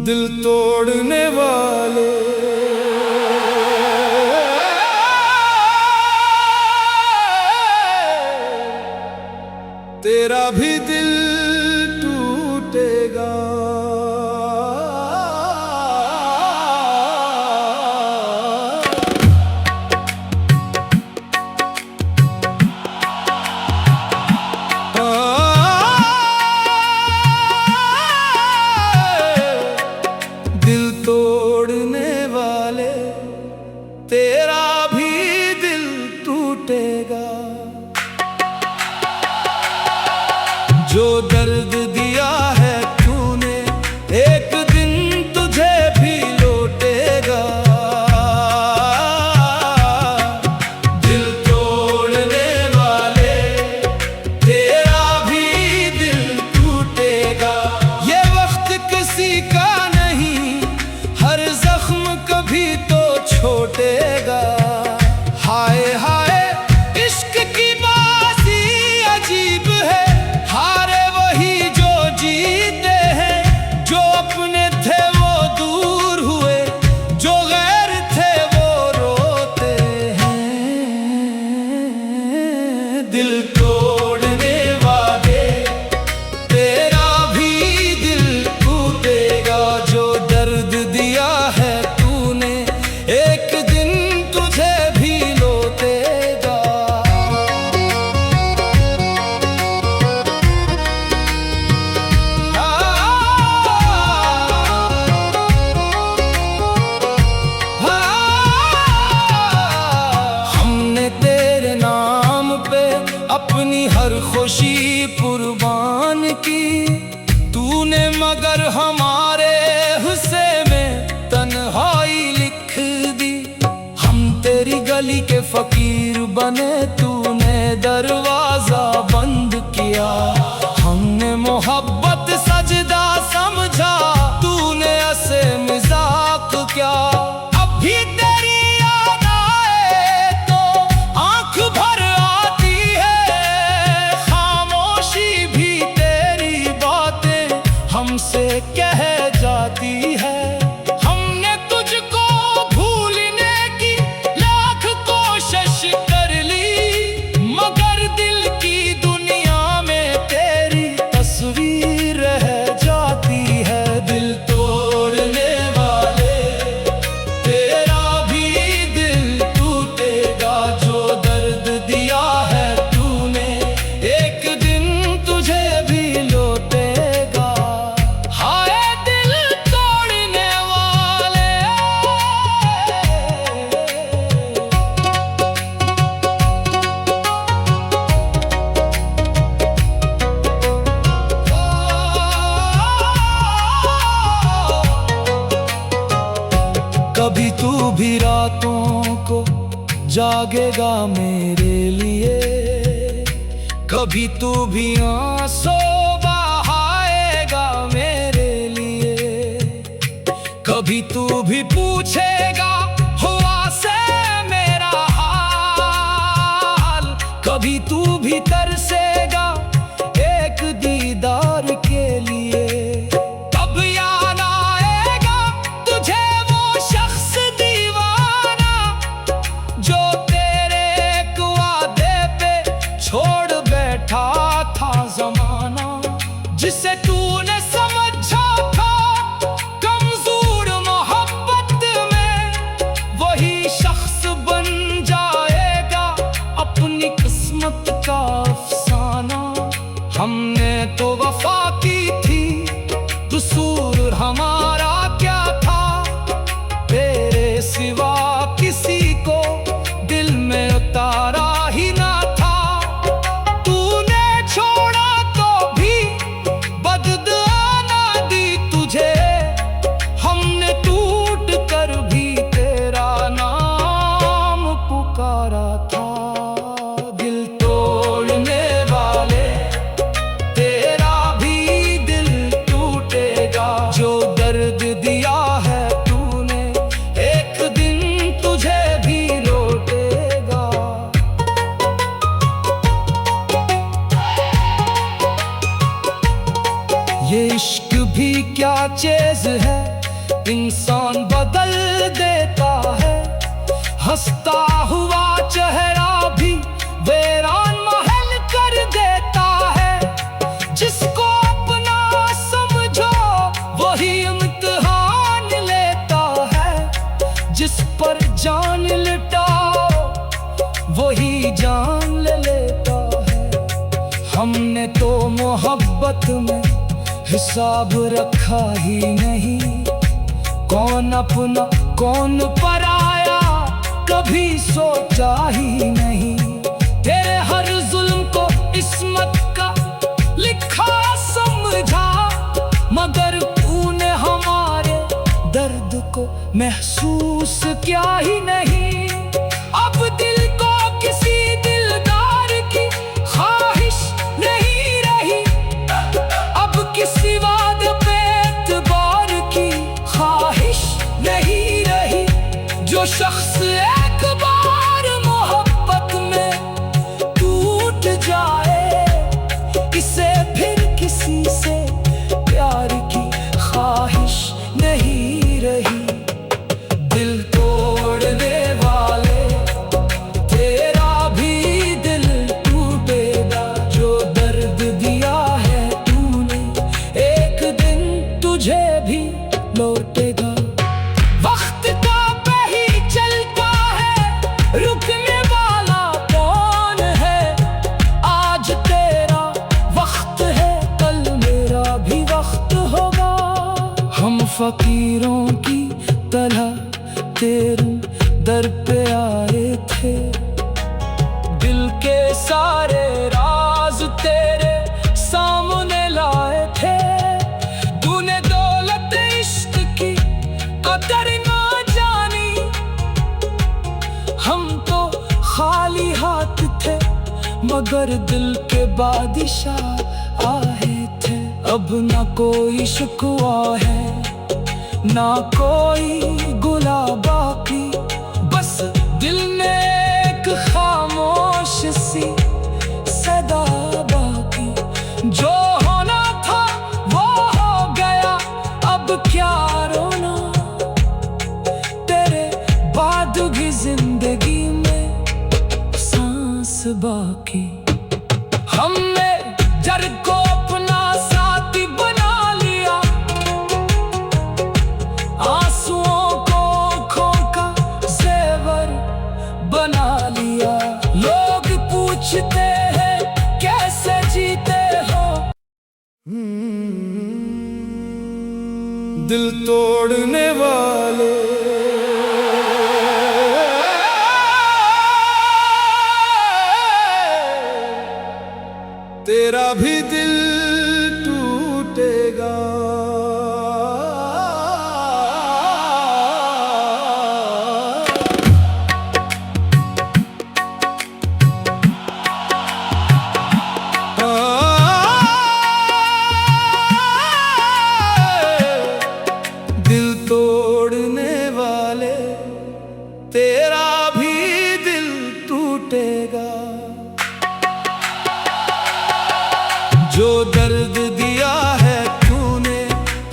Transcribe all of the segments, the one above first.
दिल तोड़ने वाले तेरा भी दिल टूटेगा। दिल तोड़ने वाले तेरा भी दिल टूटेगा। जो दर्द दिया है तूने एक दिन तुझे भी लौटेगा। दिल तोड़ने वाले तेरा भी दिल टूटेगा। ये वक्त किसी का नहीं, हर जख्म कभी तो छोटेगा। हाय हाय इश्क की बाजी अजीब है, हारे वही जो जीते हैं। जो अपने थे वो दूर हुए, जो गैर थे वो रोते हैं। दिल तोड़ने वाले तेरा भी दिल टूटेगा। जो दर्द दिया है तूने एक दिन तुझे भी लौटेगा। हमने तेरे नाम पे अपनी हर खुशी कुर्बान की, तूने मगर हमारे हिस्से में तन्हाई लिख दी। हम तेरी गली के फकीर बने, तूने दरवाजा बंद किया। हमने मोहब्बत सजदा समझा, तूने ऐसे मजाक क्या। अब भी तेरी याद आए तो आंख भर आती है। खामोशी भी तेरी बातें हमसे कह जाती है। हमने तुझको भूलने की लाख कोशिश कर ली, मगर दिल की दुनिया में तेरी तस्वीर रह जाती है। दिल तोड़ने वाले तेरा भी दिल टूटेगा। जो दर्द दिया है तूने एक दिन तुझे भी लौटेगा। हाय दिल तोड़ने वाले कभी तू भी रातों को जागेगा मेरे लिए, कभी तू भी आंसू बहाएगा मेरे लिए। कभी तू भी पूछेगा हुआ से मेरा हाल, कभी तू भी तरसेगा एक दीदार के लिए। तब याद आएगा तुझे वो शख्स दीवाना, जो तेरे एक वादे पे छोड़ बैठा था जमाना। जिसे तूने समझा था कमजोर मोहब्बत में, वही शख्स बन जाएगा अपनी किस्मत का अफसाना। हमने तो वफा की थी, कसूर हमारा क्या था। तेरे सिवा किसी को दिल में उतारा ही ना था। तूने छोड़ा तो भी बददुआ ना दी तुझे, हमने टूट कर भी तेरा नाम पुकारा था। दिल तोड़ने वाले तेरा भी दिल टूटेगा। जो दर्द ये इश्क भी क्या चीज है, इंसान बदल देता है। हंसता हुआ चेहरा भी वीरान महल कर देता है। जिसको अपना समझो वही इम्तिहान लेता है। जिस पर जान लुटाओ वही जान ले लेता है। हमने तो मोहब्बत में हिसाब रखा ही नहीं, कौन अपना कौन पराया कभी सोचा ही नहीं। तेरे हर जुल्म को इस्मत का लिखा समझा, मगर तूने हमारे दर्द को महसूस किया ही नहीं। अब दिल को किसी दिलदार की ख्वाहिश नहीं रही, अब किसी वादे पे एतबार की ख्वाहिश नहीं रही। जो शख्स एक बार मोहब्बत में टूट जाए, इसे फिर किसी से प्यार की ख्वाहिश नहीं रही। दिल तोड़ने वाले तेरा भी दिल टूटेगा। जो दर्द दिया है तूने एक दिन तुझे भी लौटेगा। वक्त का पे ही चलता है, रुकने वाला कौन है। आज तेरा वक्त है, कल मेरा भी वक्त होगा। हम फकीरों की तरह तेरे दर पे आए थे, दिल के सारे राज तेरे सामने लाए थे। तूने दौलत इश्क की कदर ना जानी, हम तो खाली हाथ थे मगर दिल के बादशाह आए थे। अब ना कोई शिकवा है ना कोई गुला बाकी, बस दिल में एक खामोश सी सदा बाकी। जो होना था वो हो गया, अब क्या रोना। तेरे बाद भी जिंदगी में सांस बाकी। हमने जर को अपना साथी बना लिया, आंसुओं को आँखों का जेवर बना लिया। लोग पूछते हैं कैसे जीते हो, दिल तोड़ने वाले तेरा भी दिल टूटेगा। दिल तोड़ने वाले तेरा भी दिल टूटेगा। जो दर्द दिया है तूने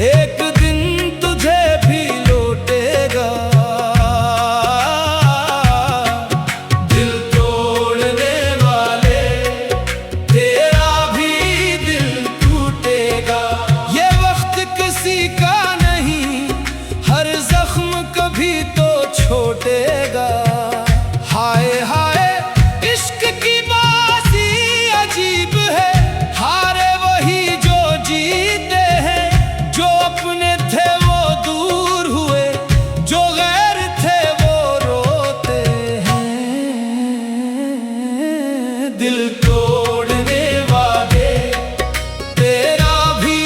एक दिन तुझे भी लौटेगा। दिल तोड़ने वाले तेरा भी दिल टूटेगा। ये वक्त किसी का नहीं, हर जख्म कभी तो छोटेगा। हाय हाय इश्क की बाजी अजीब है, हारे वही जो जीते हैं। जो अपने थे वो दूर हुए, जो गैर थे वो रोते हैं। दिल तोड़ने वाले तेरा भी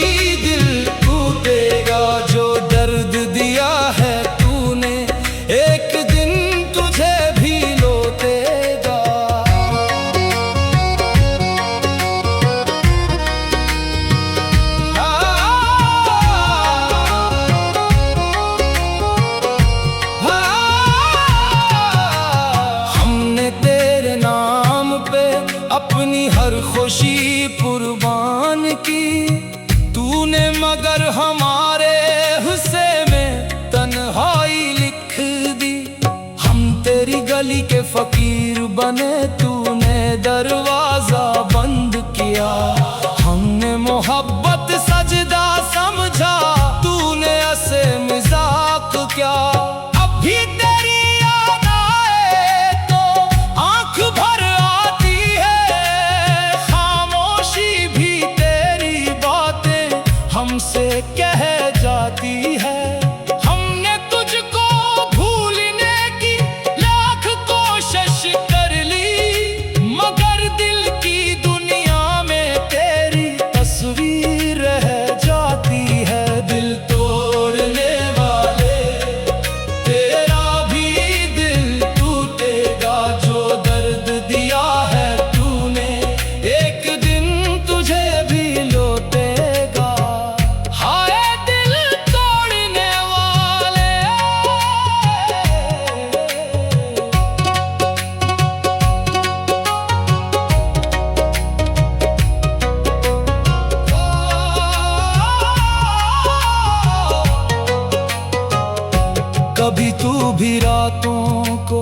दिल टूटेगा। जो दर्द दिया है तूने एक दिन तुझे भी लौटेगा। हमने तेरे नाम पे अपनी हर खुशी कुर्बान की, तूने तूने मगर हमारे हिस्से में तन्हाई लिख दी। हम तेरी गली के फकीर बने, तूने दरवाजा बंद किया। हमने मोहब्बत सजदा समझा, तूने ऐसे मजाक क्या। अब भी तेरी याद आए तो आंख भर आती है, खामोशी भी तेरी बातें हमसे कह जाती है। हमने तुझको भूलने की लाख कोशिश कर ली, मगर दिल की दुनिया में तेरी तस्वीर रह जाती है। दिल तोड़ने वाले, तेरा भी दिल टूटेगा। जो दर्द दिया है तूने, एक दिन तुझे भी लौटेगा। हाय दिल तोड़ने वाले। कभी तू भी रातों को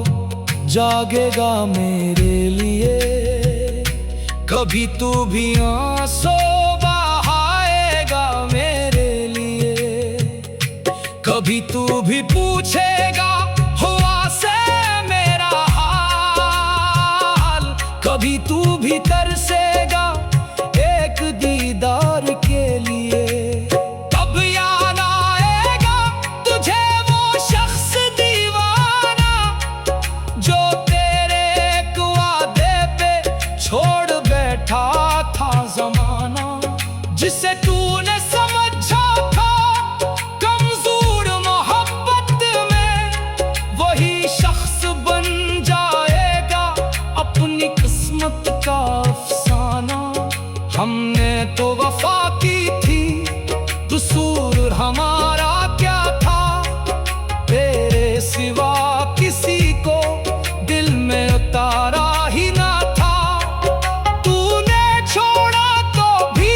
जागेगा मेरे लिए, कभी तू भी आंसू बहाएगा मेरे लिए। कभी तू भी पूछेगा हुआ से मेरा हाल, कभी तू भी तरसेगा एक दीदार के लिए। तब याद आएगा तुझे वो शख्स दीवाना, जो तेरे एक वादे पे छोड़ बैठा था जमाना। जिसे तूने समझा था कमजोर मोहब्बत में, वही शख्स बन जाएगा अपनी किस्मत का अफसाना। हमने तो वफा की थी, कसूर हमारा क्या था। तेरे सिवा किसी को दिल में उतारा ही ना था। तूने छोड़ा तो भी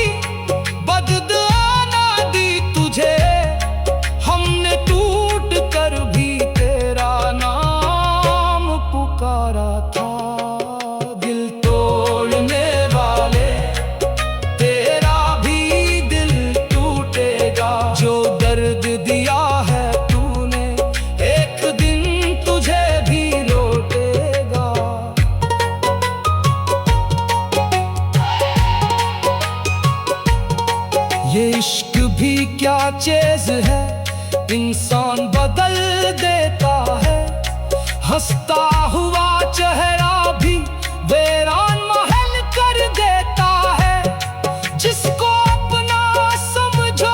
बददुआ ना दी तुझे, हमने टूट कर भी तेरा नाम पुकारा था। दिल तोड़ने वाले, तेरा भी दिल टूटेगा। जो दर्द दिया है तूने, एक दिन तुझे भी लौटेगा। ये इश्क भी क्या चीज है, इंसान बदल देता है। हंसता हुआ चेहरा भी वीरान महल कर देता है। जिसको अपना समझो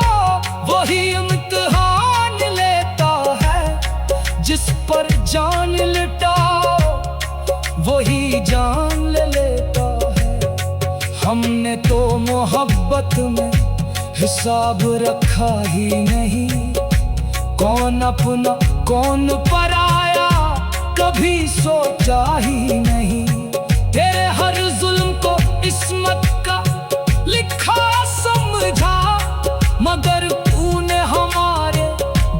वही इम्तिहान लेता है। जिस पर जान लुटाओ वही जान ले लेता है। हमने तो मोहब्बत में हिसाब रखा ही नहीं, कौन अपना कौन पराया कभी सोचा ही नहीं। तेरे हर जुल्म को इस्मत का लिखा समझा, मगर तूने हमारे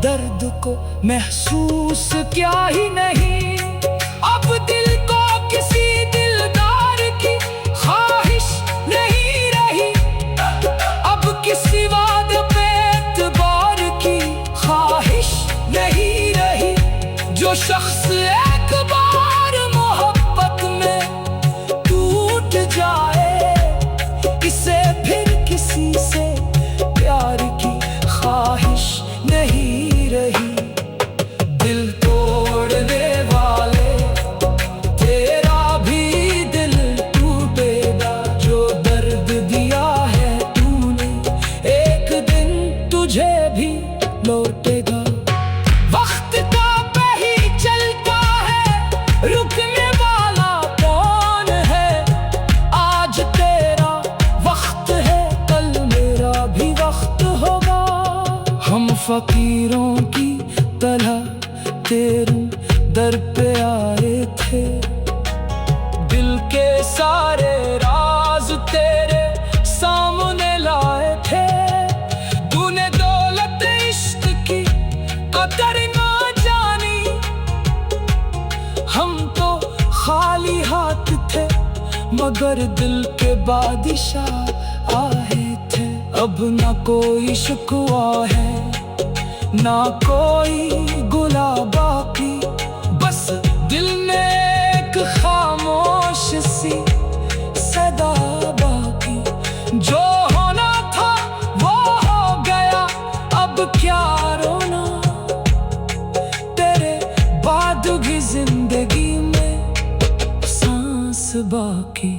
दर्द को महसूस किया ही नहीं। अब दिल को किसी दिलदार की ख्वाहिश नहीं रही, अब किसी वादे पे एतबार की ख्वाहिश नहीं रही। जो शख्स एक बार मोहब्बत में टूट जाए, इसे फिर किसी से प्यार की ख्वाहिश नहीं रही। दिल तोड़ने वाले, तेरा भी दिल टूटेगा। जो दर्द दिया है तूने, एक दिन तुझे भी लौटेगा। वक्त का पे ही चलता है, रुकने वाला कौन है। आज तेरा वक्त है, कल मेरा भी वक्त होगा। हम फकीरों की तरह तेरे दर पे आए थे, दिल के सारे राज तेरे सामने लाए थे। मगर दिल के बादशाह आए थे। अब ना कोई शिकवा है, ना कोई गुला बाकी, बस दिल में एक खामोश सी सदा बाकी। जो होना था वो हो गया, अब क्या रोना, तेरे बाद भी जिंदगी में सांस बाकी।